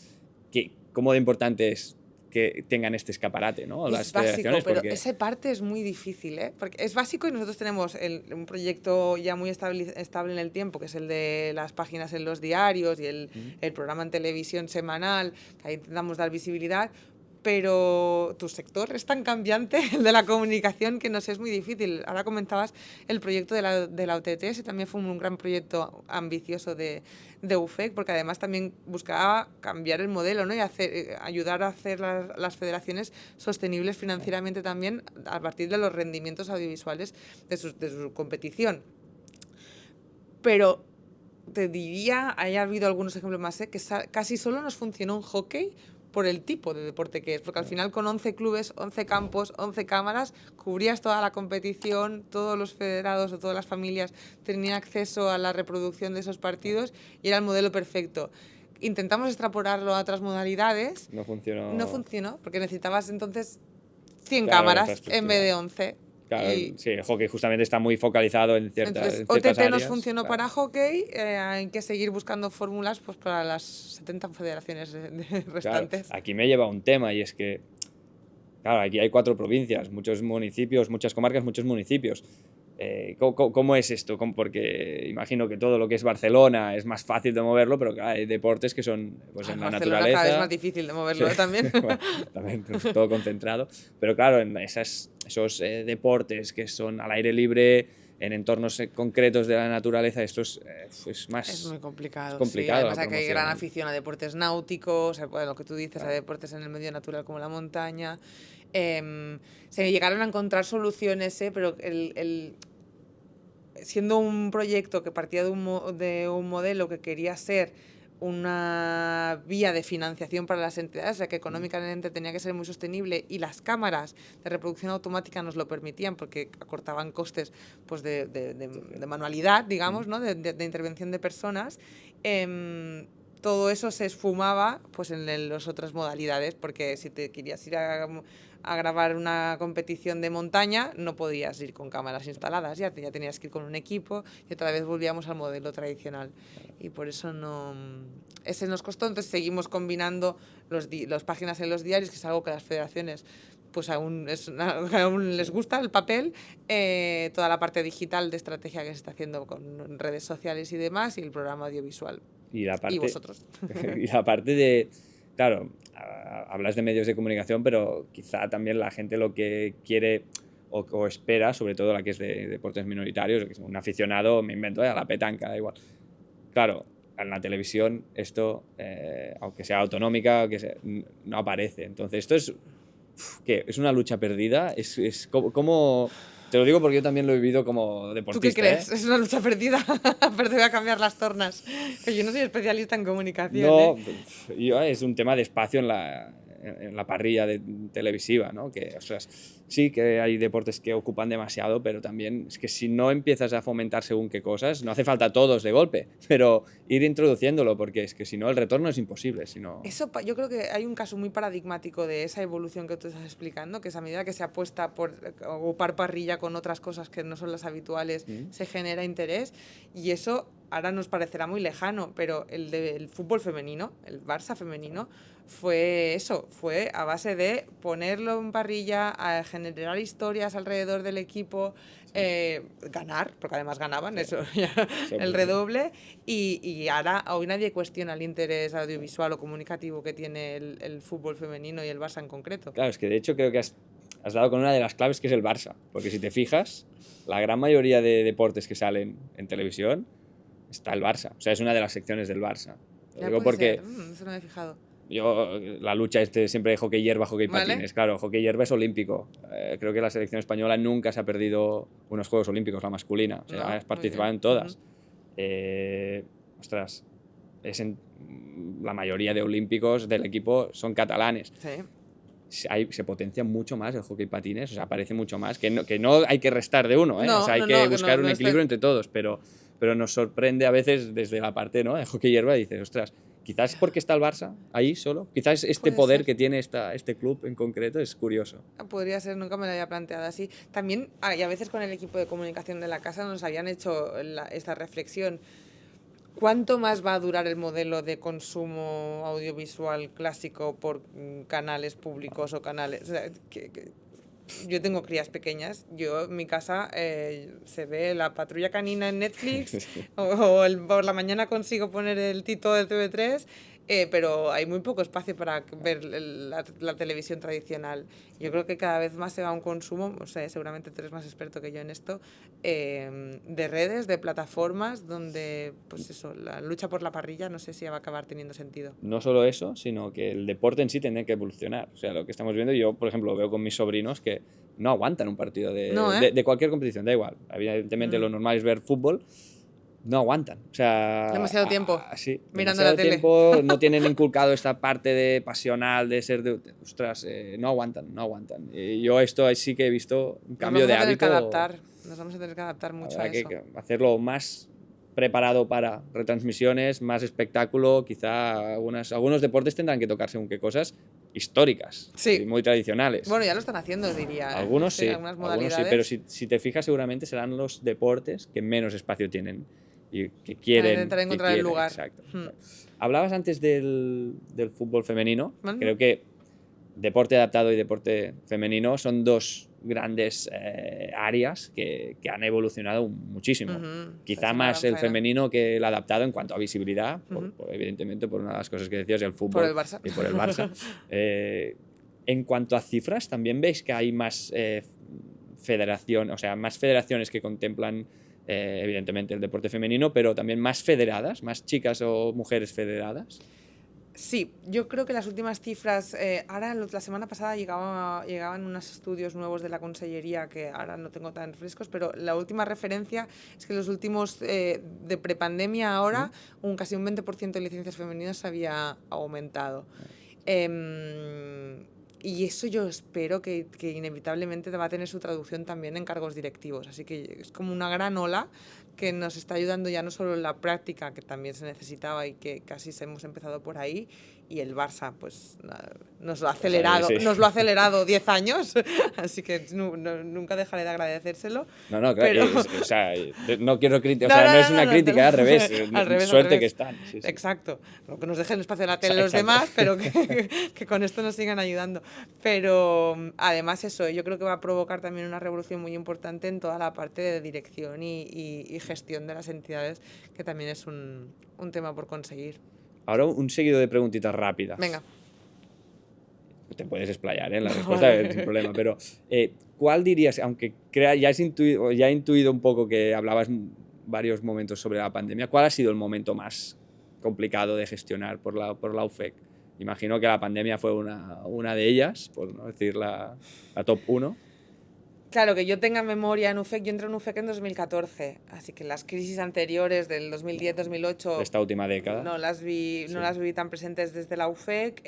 ¿cómo de importante es que tengan este escaparate, ¿no? Las federaciones, básico, pero esa parte es muy difícil, ¿eh? Porque es básico y nosotros tenemos un proyecto ya muy estable en el tiempo, que es el de las páginas en los diarios y el programa en televisión semanal, que ahí intentamos dar visibilidad, pero tu sector es tan cambiante, el de la comunicación, que nos es muy difícil. Ahora comentabas el proyecto de la OTT, ese también fue un gran proyecto ambicioso de UFEC, porque además también buscaba cambiar el modelo, ¿no? Y ayudar a hacer las federaciones sostenibles financieramente también a partir de los rendimientos audiovisuales de su competición. Pero te diría, haya habido algunos ejemplos más, que casi solo nos funcionó en hockey por el tipo de deporte que es, porque al final con 11 clubes, 11 campos, 11 cámaras, cubrías toda la competición, todos los federados o todas las familias tenían acceso a la reproducción de esos partidos y era el modelo perfecto. Intentamos extrapolarlo a otras modalidades. No funcionó. No funcionó, porque necesitabas entonces 100 Claro, la cámaras en infraestructura. vez de 11. Claro, Y sí, el hockey justamente está muy focalizado en ciertas, entonces, en ciertas OTT nos áreas, funcionó claro. para hockey, hay que seguir buscando fórmulas pues, para las 70 federaciones restantes. Claro, aquí me lleva un tema y es que, claro, aquí hay 4 provincias, muchos municipios, muchas comarcas, muchos municipios. ¿Cómo es esto? Porque imagino que todo lo que es Barcelona es más fácil de moverlo, pero claro, hay deportes que son pues, en la Barcelona naturaleza. cada vez más difícil de moverlo también. Bueno, también pues, todo concentrado. Pero claro, en esos deportes que son al aire libre, en entornos concretos de la naturaleza, esto es más Es muy complicado. es complicado. Sí. Además, la aquí hay promoción. gran afición a deportes náuticos, bueno, lo que tú dices, Claro. a deportes en el medio natural como la montaña. Se llegaron a encontrar soluciones, pero siendo un proyecto que partía de un modelo que quería ser una vía de financiación para las entidades, o sea que económicamente tenía que ser muy sostenible y las cámaras de reproducción automática nos lo permitían porque acortaban costes pues de manualidad, digamos, ¿no? de intervención de personas. Todo eso se esfumaba pues en las otras modalidades, porque si te querías ir a grabar una competición de montaña, no podías ir con cámaras instaladas, ya tenías que ir con un equipo y otra vez volvíamos al modelo tradicional. Y por eso ese nos costó, entonces seguimos combinando las páginas en los diarios, que es algo que las federaciones pues aún les gusta el papel, toda la parte digital de estrategia que se está haciendo con redes sociales y demás, y el programa audiovisual. Y vosotros. Y la parte de, claro, hablas de medios de comunicación, pero quizá también la gente lo que quiere o espera, sobre todo la que es de deportes minoritarios, que es un aficionado, me invento, a la petanca, da igual. Claro, en la televisión esto, aunque sea autonómica, aunque sea, no aparece. Entonces, esto es, ¿qué? ¿Es una lucha perdida? ¿Cómo? Te lo digo porque yo también lo he vivido como deportista. ¿Tú qué crees? ¿Es una lucha perdida? Pero te voy a cambiar las tornas. Que yo no soy especialista en comunicación. No, es un tema de espacio en la parrilla televisiva, ¿no? Que, ostras, sí que hay deportes que ocupan demasiado, pero también es que si no empiezas a fomentar según qué cosas, no hace falta todos de golpe, pero ir introduciéndolo, porque es que si no el retorno es imposible. Eso, yo creo que hay un caso muy paradigmático de esa evolución que tú estás explicando, que es a medida que se apuesta por ocupar parrilla con otras cosas que no son las habituales, se genera interés, y eso ahora nos parecerá muy lejano, pero el fútbol femenino, el Barça femenino, fue eso, fue a base de ponerlo en parrilla, a generar historias alrededor del equipo, ganar, porque además ganaban, eso ya, el redoble, y ahora hoy nadie cuestiona el interés audiovisual o comunicativo que tiene el fútbol femenino y el Barça en concreto. Claro, es que de hecho creo que has dado con una de las claves, que es el Barça, porque si te fijas, la gran mayoría de deportes que salen en televisión está el Barça, o sea, es una de las secciones del Barça. Lo digo porque eso no me he fijado. yo, la lucha siempre de hockey hierba, hockey patines, claro, hockey hierba es olímpico. Creo que la selección española nunca se ha perdido unos Juegos Olímpicos, la masculina, o sea, has participado en todas. Ostras, la mayoría de olímpicos del equipo son catalanes. Sí. Se potencia mucho más el hockey patines, o sea, aparece mucho más, que no hay que restar de uno, No, o sea, hay que buscar un equilibrio entre todos, pero nos sorprende a veces desde la parte, ¿no?, de hockey hierba, dices, ostras, quizás porque está el Barça ahí solo, quizás este poder que tiene este club en concreto es curioso. Podría ser, nunca me lo había planteado así. También, y a veces con el equipo de comunicación de la casa nos habían hecho esta reflexión. ¿Cuánto más va a durar el modelo de consumo audiovisual clásico por canales públicos o canales? O sea, yo tengo crías pequeñas, en mi casa se ve La Patrulla Canina en Netflix o por la mañana consigo poner el Tito del TV3, pero hay muy poco espacio para ver la televisión tradicional. Yo creo que cada vez más se va a un consumo, o sea, seguramente tú eres más experto que yo en esto, de redes, de plataformas, donde pues eso, la lucha por la parrilla no sé si va a acabar teniendo sentido. No solo eso, sino que el deporte en sí tiene que evolucionar. O sea, lo que estamos viendo, yo, por ejemplo, veo con mis sobrinos que no aguantan un partido de cualquier competición, da igual. Evidentemente lo normal es ver fútbol, no aguantan. O sea, demasiado tiempo sí, mirando demasiado la tele. tiempo, no tienen inculcado esta parte de pasional, de ser de... Ostras, no aguantan. Yo esto sí que he visto un Nos cambio vamos de a tener que hábito. adaptar, nos vamos a tener que adaptar mucho a Habrá eso. que hacerlo más preparado para retransmisiones, más espectáculo. Quizá algunos deportes tendrán que tocar según qué cosas históricas y Sí, muy tradicionales. bueno, ya lo están haciendo, diría, ¿eh? Algunos Sí, sí, algunas pero modalidades si te fijas seguramente serán los deportes que menos espacio tienen y que para quieren, intentar encontrar el lugar. exacto. Hablabas antes del fútbol femenino. Bueno, Creo que deporte adaptado y deporte femenino son dos grandes áreas que han evolucionado muchísimo. está Quizá haciendo una más gran el faena. femenino que el adaptado en cuanto a visibilidad, evidentemente por una de las cosas que decías, el Por fútbol el Barça. y por el Barça. En cuanto a cifras, también veis que hay más más federaciones que contemplan evidentemente el deporte femenino, pero también más federadas, más chicas o mujeres federadas. Sí, yo creo que las últimas cifras, ahora la semana pasada llegaban unos estudios nuevos de la Consellería que ahora no tengo tan frescos, pero la última referencia es que los últimos de prepandemia ahora casi un 20% de licencias femeninas se había aumentado. Y eso yo espero que inevitablemente va a tener su traducción también en cargos directivos. Así que es como una gran ola que nos está ayudando ya no solo en la práctica, que también se necesitaba y que casi hemos empezado por ahí, y el Barça pues nos lo ha acelerado, Sí. nos lo ha acelerado 10 años, así que nunca dejaré de agradecérselo. No, claro, Pero... o sea, no quiero criticar, no es una crítica, al revés, al revés, suerte que están. Sí. Exacto, que nos dejen espacio en la tele los demás, pero que con esto nos sigan ayudando. Pero además eso, yo creo que va a provocar también una revolución muy importante en toda la parte de dirección y gestión de las entidades, que también es un tema por conseguir. Ahora un seguido de preguntitas rápidas. Venga. Te puedes explayar en la respuesta sin problema, pero ¿cuál dirías, aunque ya he intuido un poco que hablabas varios momentos sobre la pandemia, cuál ha sido el momento más complicado de gestionar por la UFEC? Imagino que la pandemia fue una de ellas, por no decir la top 1. Claro, que yo tenga memoria en UFEC, yo entré en UFEC en 2014, así que las crisis anteriores del 2010-2008... De esta última década. No las vi tan presentes desde la UFEC,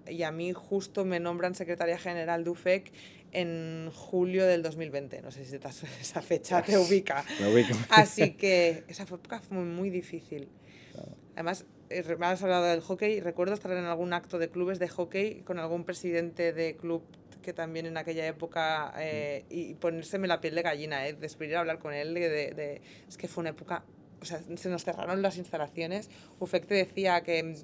y a mí justo me nombran secretaria general de UFEC en julio del 2020. No sé si esa fecha te ubica. Me ubico. Así que esa época fue muy difícil. Claro. Además, me has hablado del hockey, recuerdo estar en algún acto de clubes de hockey con algún presidente de club que también en aquella época, y ponérseme la piel de gallina, después ir a hablar con él, es que fue una época, o sea, se nos cerraron las instalaciones. UFEC te decía que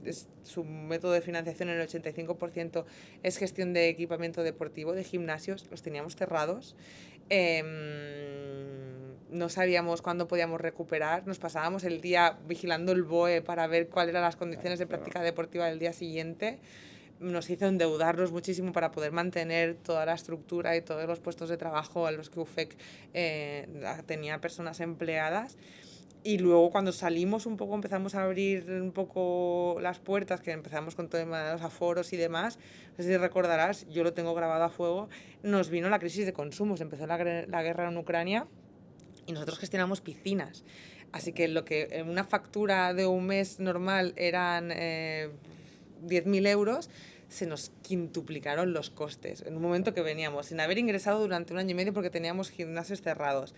su método de financiación en el 85% es gestión de equipamiento deportivo, de gimnasios, los teníamos cerrados. No sabíamos cuándo podíamos recuperar, nos pasábamos el día vigilando el BOE para ver cuáles eran las condiciones de práctica deportiva del día siguiente. Nos hizo endeudarnos muchísimo para poder mantener toda la estructura y todos los puestos de trabajo a los que UFEC tenía personas empleadas. Y luego cuando salimos un poco, empezamos a abrir un poco las puertas, que empezamos con todo el tema de los aforos y demás, no sé si recordarás, yo lo tengo grabado a fuego, nos vino la crisis de consumos, empezó la guerra en Ucrania y nosotros gestionamos piscinas. Así que lo que en una factura de un mes normal eran 10.000 euros, se nos quintuplicaron los costes. En un momento que veníamos sin haber ingresado durante 1 año y medio porque teníamos gimnasios cerrados,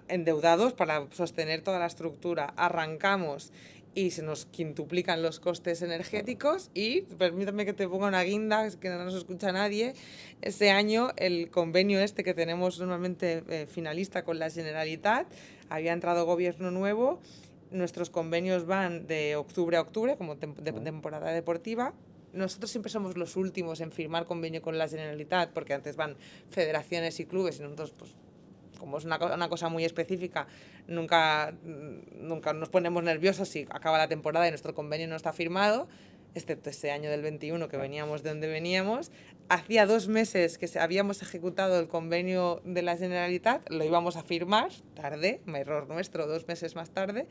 endeudados para sostener toda la estructura, arrancamos y se nos quintuplican los costes energéticos y, permítame que te ponga una guinda, que no nos escucha nadie, ese año el convenio que tenemos normalmente finalista con la Generalitat, había entrado gobierno nuevo, nuestros convenios van de octubre a octubre, como temporada deportiva. Nosotros siempre somos los últimos en firmar convenio con la Generalitat, porque antes van federaciones y clubes y nosotros, pues, como es una cosa muy específica, nunca nos ponemos nerviosos si acaba la temporada y nuestro convenio no está firmado, excepto este año del 21 que veníamos de donde veníamos. Hacía 2 meses que habíamos ejecutado el convenio de la Generalitat, lo íbamos a firmar, tarde, error nuestro, 2 meses más tarde,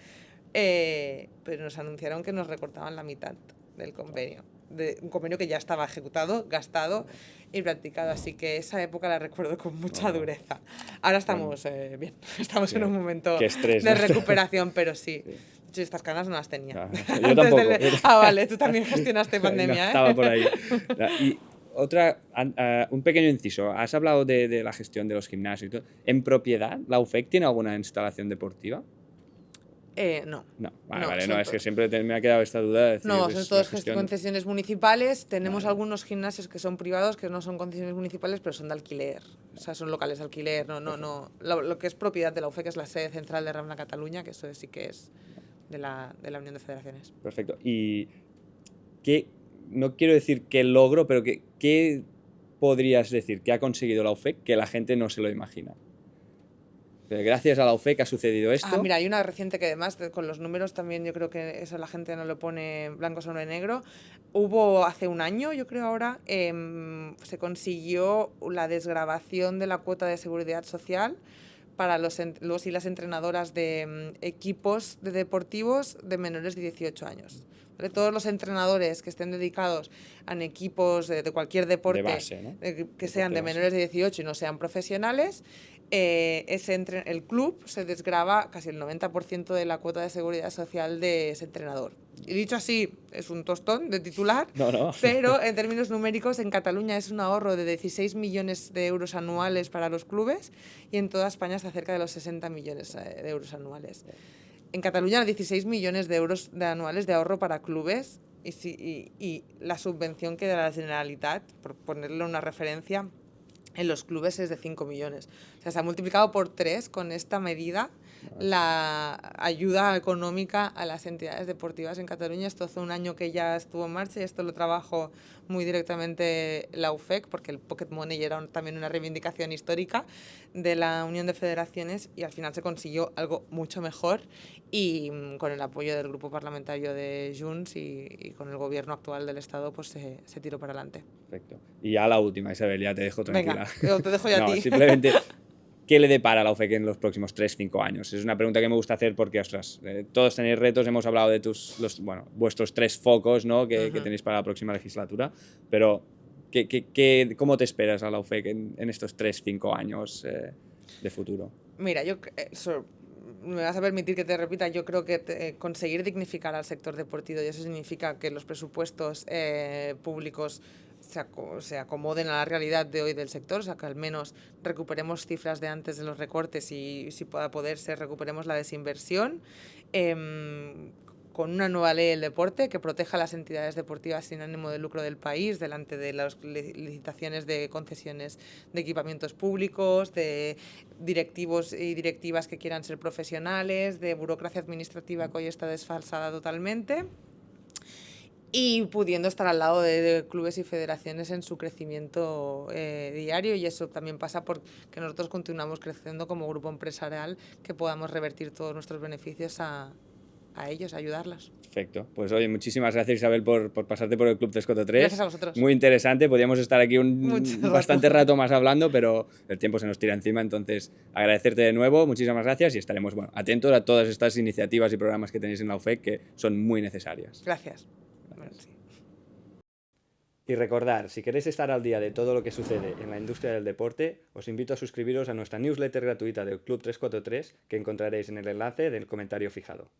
pero nos anunciaron que nos recortaban la mitad del convenio. de un convenio que ya estaba ejecutado, gastado y practicado. Así que esa época la recuerdo con mucha dureza. Ahora estamos bien, estamos en un momento qué estrés, de ¿no? recuperación, pero sí. Yo estas canas no las tenía. Yo tampoco. Vale, tú también gestionaste pandemia, Estaba por ahí. Y un pequeño inciso. Has hablado de la gestión de los gimnasios y todo. ¿En propiedad la UFEC tiene alguna instalación deportiva? No. No, No, vale, son es que siempre me ha quedado esta duda de decir, No, son es la todas gestión. concesiones municipales. Tenemos Vale. algunos gimnasios que son privados, que no son concesiones municipales, pero son de alquiler. O sea, son locales de alquiler. No. Lo que es propiedad de la UFEC es la sede central de Rambla Cataluña, que eso sí que es de la Unión de Federaciones. Perfecto. Y no quiero decir qué logro, pero ¿qué podrías decir que ha conseguido la UFEC que la gente no se lo imagina? Gracias a la UFEC ha sucedido esto. Mira, hay una reciente que además con los números también yo creo que eso la gente no lo pone blanco sobre negro. Hubo hace un año, yo creo ahora, se consiguió la desgravación de la cuota de seguridad social para los y las entrenadoras de equipos deportivos de menores de 18 años. ¿Vale? Todos los entrenadores que estén dedicados a equipos de cualquier deporte de base, ¿no? que sean de menores de 18 y no sean profesionales, el club se desgrava casi el 90% de la cuota de seguridad social de ese entrenador. Y dicho así, es un tostón de titular, No. pero en términos numéricos en Cataluña es un ahorro de 16 millones de euros anuales para los clubes y en toda España está cerca de los 60 millones de euros anuales. En Cataluña 16 millones de euros anuales de ahorro para clubes y la subvención que da la Generalitat, por ponerle una referencia, en los clubes es de 5 millones. O sea, se ha multiplicado por 3 con esta medida la ayuda económica a las entidades deportivas en Cataluña. Esto hace un año que ya estuvo en marcha y esto lo trabajó muy directamente la UFEC, porque el Pocket Money era también una reivindicación histórica de la Unión de Federaciones y al final se consiguió algo mucho mejor y con el apoyo del grupo parlamentario de Junts y con el gobierno actual del Estado pues se tiró para adelante. Perfecto. Y ya la última, Isabel, ya te dejo tranquila. Venga, te dejo ya a ti. Simplemente, ¿qué le depara a la UFEC en los próximos 3-5 años? Es una pregunta que me gusta hacer porque, ostras, todos tenéis retos, hemos hablado de vuestros 3 focos, ¿no? que tenéis para la próxima legislatura, pero ¿cómo te esperas a la UFEC en estos 3-5 años de futuro? Mira, me vas a permitir que te repita, yo creo que conseguir dignificar al sector deportivo, y eso significa que los presupuestos públicos se acomoden a la realidad de hoy del sector, o sea, que al menos recuperemos cifras de antes de los recortes y si pueda poderse, recuperemos la desinversión. Con una nueva ley del deporte que proteja a las entidades deportivas sin ánimo de lucro del país delante de las licitaciones de concesiones de equipamientos públicos, de directivos y directivas que quieran ser profesionales, de burocracia administrativa que hoy está desfasada totalmente y pudiendo estar al lado de clubes y federaciones en su crecimiento diario, y eso también pasa por que nosotros continuamos creciendo como grupo empresarial, que podamos revertir todos nuestros beneficios a ellos, a ayudarlos. Perfecto. Pues oye, muchísimas gracias, Isabel, por pasarte por el Club 343. Gracias a vosotros. Muy interesante. Podríamos estar aquí bastante rato más hablando, pero el tiempo se nos tira encima. Entonces, agradecerte de nuevo. Muchísimas gracias y estaremos atentos a todas estas iniciativas y programas que tenéis en la UFEC que son muy necesarias. Gracias. Sí. Y recordar, si queréis estar al día de todo lo que sucede en la industria del deporte, os invito a suscribiros a nuestra newsletter gratuita del Club 343 que encontraréis en el enlace del comentario fijado.